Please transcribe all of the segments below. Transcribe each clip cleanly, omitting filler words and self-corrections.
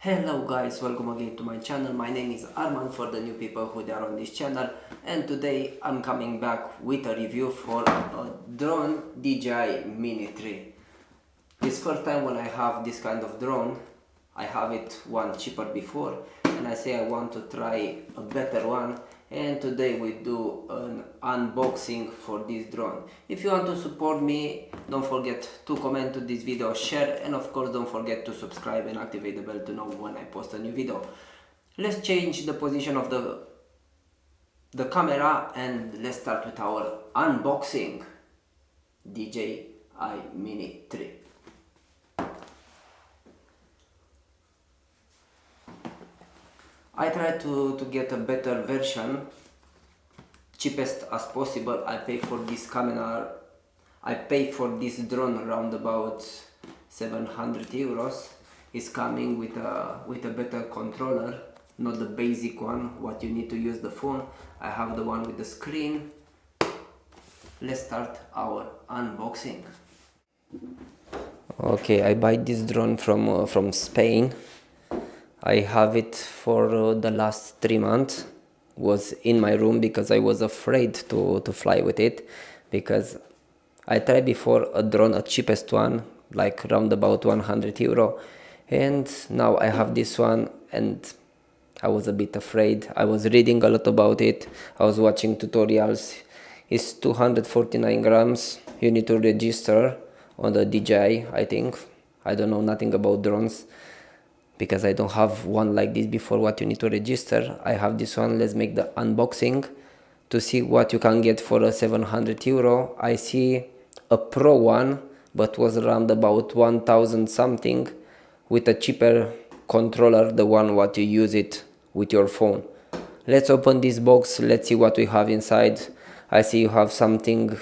Hello guys, welcome again to my channel. My name is Arman for the new people who are on this channel, and today I'm coming back with a review for a drone Dji Mini 3. This first time when I have this kind of drone. I have it one cheaper before and I say I want to try a better one, and today we do an unboxing for this drone. If you want to support me, don't forget to comment to this video, share, and of course don't forget to subscribe and activate the bell to know when I post a new video. Let's change the position of the camera and let's start with our unboxing Dji Mini 3. I try to get a better version, cheapest as possible. I pay for this camera, I pay for this drone around about 700 euros. It's coming with a better controller, not the basic one, what you need to use the phone. I have the one with the screen. Let's start our unboxing. Okay, I buy this drone from Spain. I have it for the last 3 months. Was in my room because I was afraid to fly with it, because I tried before a drone, a cheapest one, like around about 100 euro, and now I have this one and I was a bit afraid. I was reading a lot about it, I was watching tutorials. It's 249 grams. You need to register on the DJI, I think. I don't know nothing about drones because I don't have one like this before. What you need to register. I have this one. Let's make the unboxing to see what you can get for a 700 euro. I see a pro one, but was around about 1000 something, with a cheaper controller, the one what you use it with your phone. Let's open this box. Let's see what we have inside. I see you have something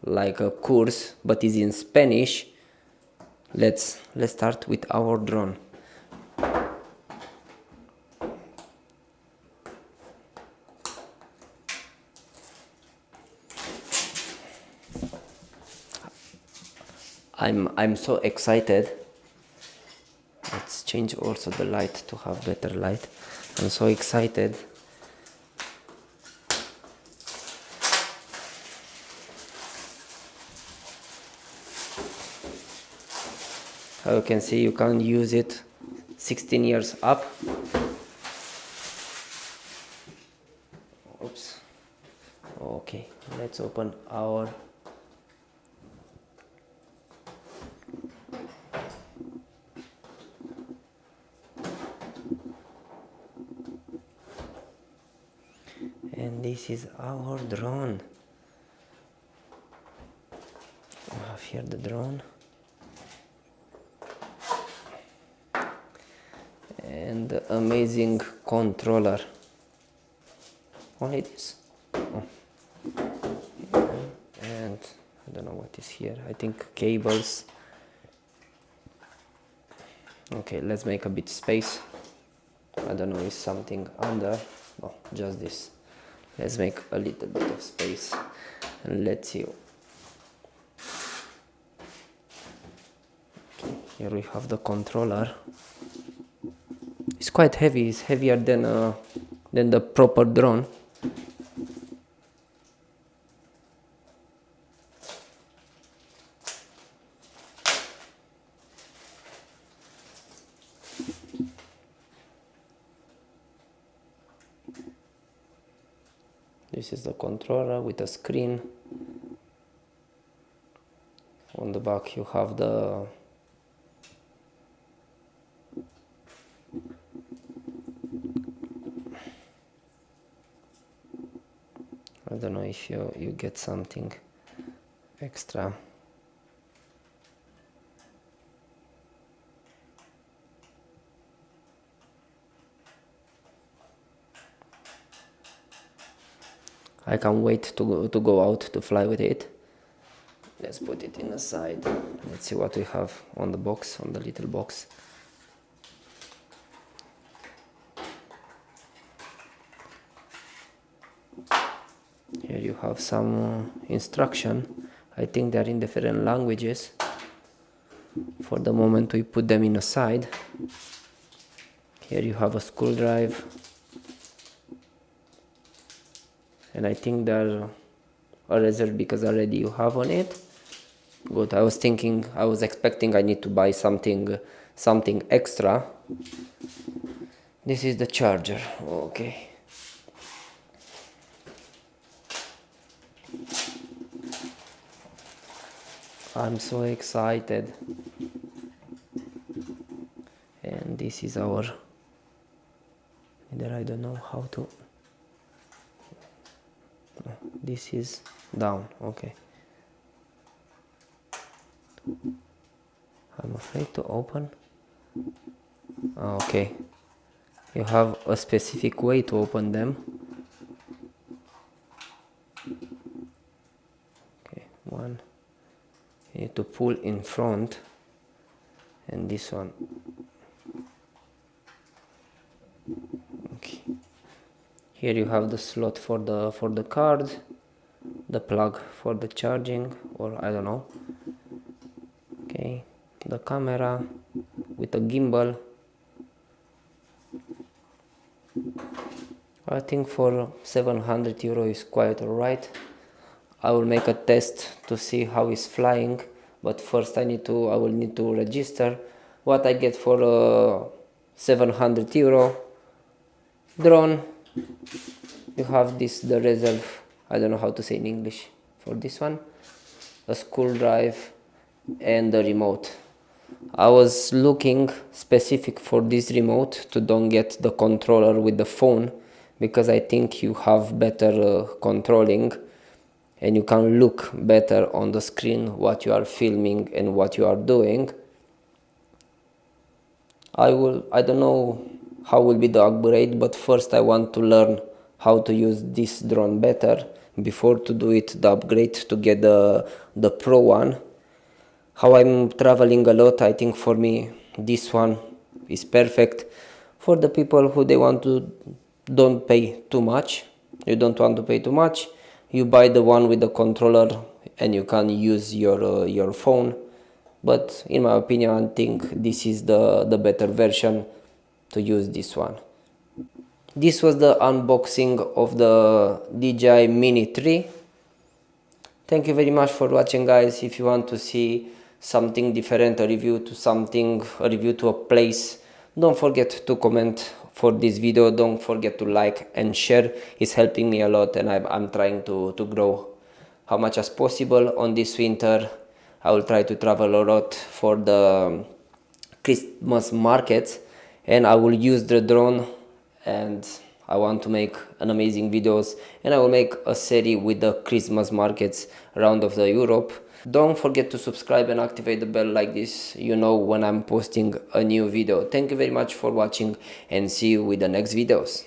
like a course, but is in Spanish. Let's start with our drone. I'm so excited. Let's change also the light to have better light. I'm so excited. How you can see, you can use it 16 years up. Oops. Okay, let's open our and this is our drone. We have here the drone. And the amazing controller. Only this. Oh. And I don't know what is here. I think cables. Okay, let's make a bit space. I don't know, is something under. No, just this. Let's make a little bit of space and let's see. Okay, here we have the controller. It's quite heavy. It's heavier than the proper drone. This is the controller with a screen. On the back you have the I don't know if you get something extra. I can't wait to go out to fly with it. Let's put it in the side. Let's see what we have on the box, on the little box. Here you have some instruction. I think they're in different languages. For the moment we put them in a side. Here you have a screwdriver, and I think they're a reserve because already you have on it. Good. I was expecting I need to buy something extra. This is the charger. Okay. I'm so excited. And this is our, either I don't know how to, this is down. Okay. I'm afraid to open. Okay. You have a specific way to open them. Okay, one. You need to pull in front, and this one. Okay. Here you have the slot for the card, the plug for the charging, or I don't know. Okay, the camera with a gimbal. I think for 700 euro is quite alright. I will make a test to see how it's flying, but first I will need to register what I get for 700 euro drone. You have the reserve, I don't know how to say in English for this one, a screwdriver and the remote. I was looking specific for this remote to don't get the controller with the phone, because I think you have better controlling and you can look better on the screen what you are filming and what you are doing. I don't know how will be the upgrade, but first I want to learn how to use this drone better before to do it the upgrade to get the pro one. How I'm traveling a lot, I think for me this one is perfect. For the people who they want to don't pay too much, you don't want to pay too much, you buy the one with the controller and you can use your phone. But in my opinion, I think this is the better version to use this one. This was the unboxing of the Dji Mini 3. Thank you very much for watching, guys. If you want to see something different, a review to a place, don't forget to comment for this video. Don't forget to like and share. It's helping me a lot, and I'm trying to grow how much as possible. On this winter I will try to travel a lot for the Christmas markets, and I will use the drone, and I want to make an amazing videos, and I will make a series with the Christmas markets around of the Europe. Don't forget to subscribe and activate the bell, like this you know when I'm posting a new video. Thank you very much for watching, and see you with the next videos.